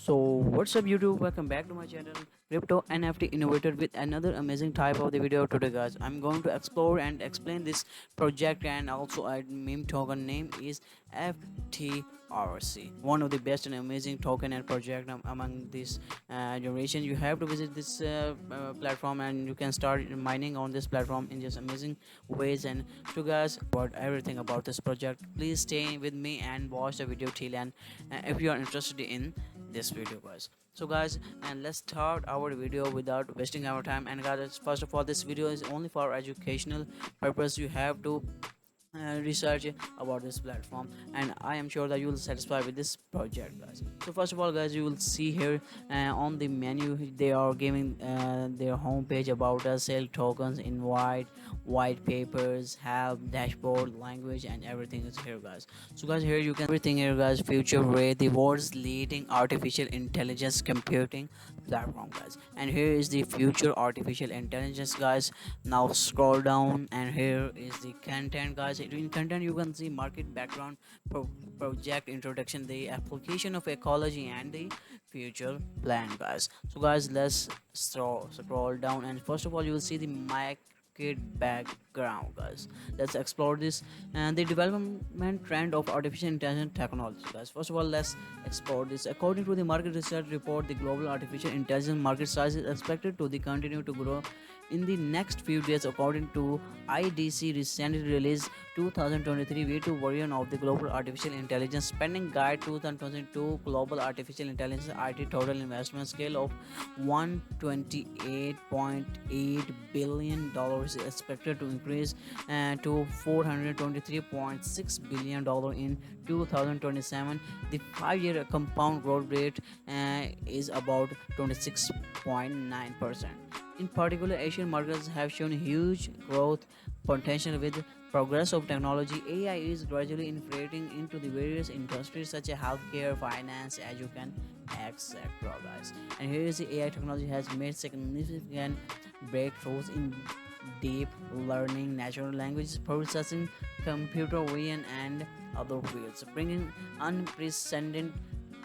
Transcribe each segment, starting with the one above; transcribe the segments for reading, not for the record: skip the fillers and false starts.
So what's up YouTube, welcome back to my channel Crypto NFT Innovator with another amazing type of the video. Today guys, I'm going to explore and explain this project, and also a meme token name is FTRC, one of the best and amazing token and project among this generation. You have to visit this platform, and you can start mining on this platform in just amazing ways. And to guys about everything about this project, please stay with me and watch the video till end if you are interested in this video guys. So guys, and let's start our video without wasting our time. And guys, first of all, this video is only for educational purpose. You have to research about this platform, and I am sure that you will satisfy with this project guys. So first of all guys, you will see here on the menu they are giving their homepage about us, sell tokens, invite, white papers, help, dashboard, language, and everything is here guys. So guys, here you can everything here guys. Future Ray, the world's leading artificial intelligence computing platform guys. And here is the future artificial intelligence guys. Now scroll down, and here is the content guys. In content you can see market background, project introduction, the application of ecology, and the future plan guys. So guys, let's scroll down, and first of all you will see the market background guys. Let's explore this and the development trend of artificial intelligence technology guys. First of all, let's explore this. According to the market research report, the global artificial intelligence market size is expected to continue to grow in the next few days. According to IDC recently released 2023 V2 version of the global artificial intelligence spending guide 2022, global artificial intelligence IT total investment scale of $128.8 billion is expected to increase to $423.6 billion in 2027. The 5-year compound growth rate is about 26.9%. In particular, Asian markets have shown huge growth potential with progress of technology. AI is gradually infiltrating into the various industries such as healthcare, finance, education, etc. guys. And here is the AI technology has made significant breakthroughs in deep learning, natural language processing, computer vision, and other fields, bringing unprecedented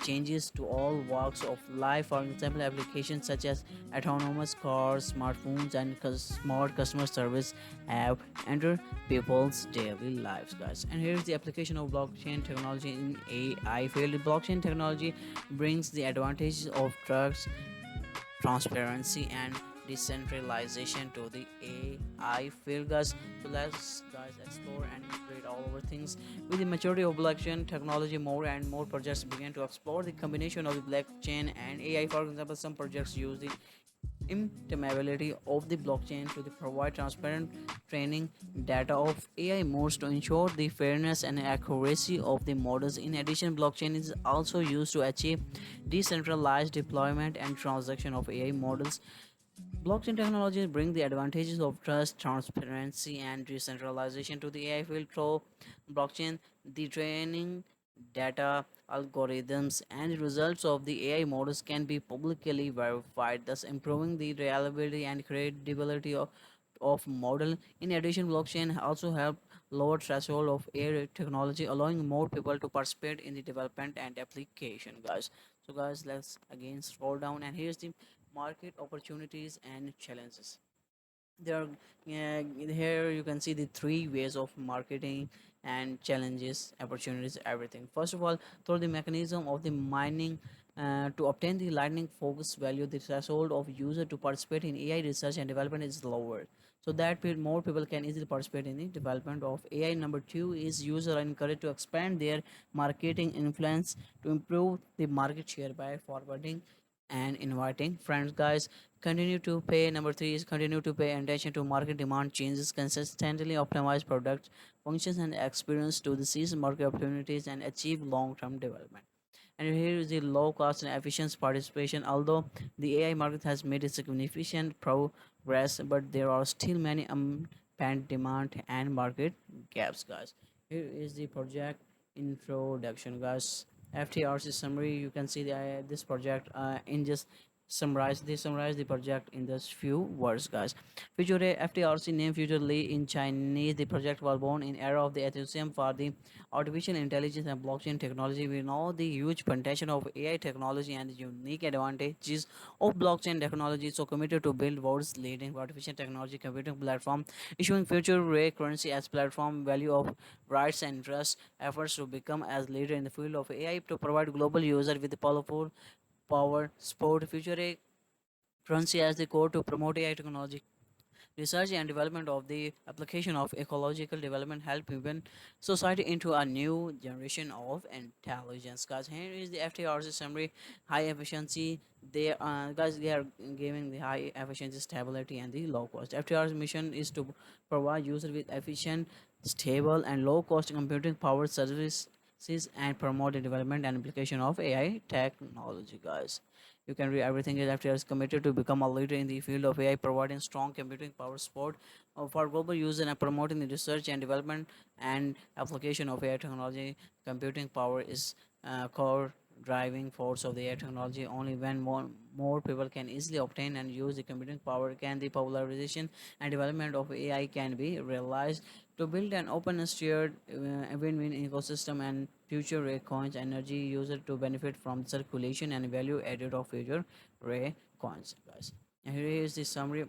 changes to all walks of life. For example, applications such as autonomous cars, smartphones, and smart customer service have entered people's daily lives, guys. And here's the application of blockchain technology in AI field. Blockchain technology brings the advantages of trust, transparency, and decentralization to the AI field, guys. So let's guys explore and integrate all over things. With the maturity of blockchain technology, more and more projects begin to explore the combination of the blockchain and AI. For example, some projects use the immutability of the blockchain to provide transparent training data of AI modes to ensure the fairness and accuracy of the models. In addition, blockchain is also used to achieve decentralized deployment and transaction of AI models. Blockchain technologies bring the advantages of trust, transparency, and decentralization to the AI field. Through blockchain, the training data, algorithms, and results of the AI models can be publicly verified, thus improving the reliability and credibility of model. In addition, blockchain also help lower threshold of AI technology, allowing more people to participate in the development and application, guys. So guys, let's again scroll down, and here's the market opportunities and challenges. There are here you can see the three ways of marketing and challenges, opportunities, everything. First of all, through the mechanism of the mining, to obtain the lightning focus value, the threshold of user to participate in AI research and development is lower, so that more people can easily participate in the development of AI. Number two is user are encouraged to expand their marketing influence to improve the market share by forwarding and inviting friends, guys. Continue to pay. Number three is continue to pay attention to market demand changes, consistently optimize product functions and experience to the seize market opportunities and achieve long-term development. And here is the low cost and efficient participation. Although the AI market has made a significant progress, but there are still many unmet demand and market gaps, guys. Here is the project introduction, guys. FTRC summary. You can see this project in just Summarize the project in this few words, guys. Future FTRC name Future Lee in Chinese. The project was born in era of the enthusiasm for the artificial intelligence and blockchain technology. We know the huge potential of AI technology and the unique advantages of blockchain technology. So committed to build world's leading artificial technology computing platform, issuing Future Ray currency as platform value of rights and trust. Efforts to become as leader in the field of AI to provide global user with the powerful power, sport, future a currency as the core to promote AI technology. Research and development of the application of ecological development help even society into a new generation of intelligence. Guys, here is the FTRC summary: high efficiency. They are giving the high efficiency, stability, and the low cost. FTR's mission is to provide user with efficient, stable, and low cost computing power services and promote the development and application of AI technology. Guys, you can read everything is FTR is committed to become a leader in the field of AI, providing strong computing power support for global use and promoting the research and development and application of AI technology. Computing power is core driving force of the AI technology. Only when more people can easily obtain and use the computing power can the popularization and development of AI can be realized. To build an open and shared win-win ecosystem and future ray coins energy user to benefit from circulation and value added of future ray coins, guys. And here is the summary.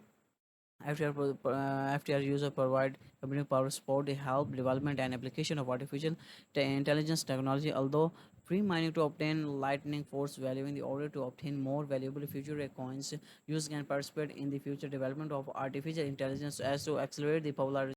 FTR user provide computing power support, the help development and application of artificial intelligence technology. Although free mining to obtain lightning force value in the order to obtain more valuable future ray coins, users can participate in the future development of artificial intelligence as to accelerate the popularization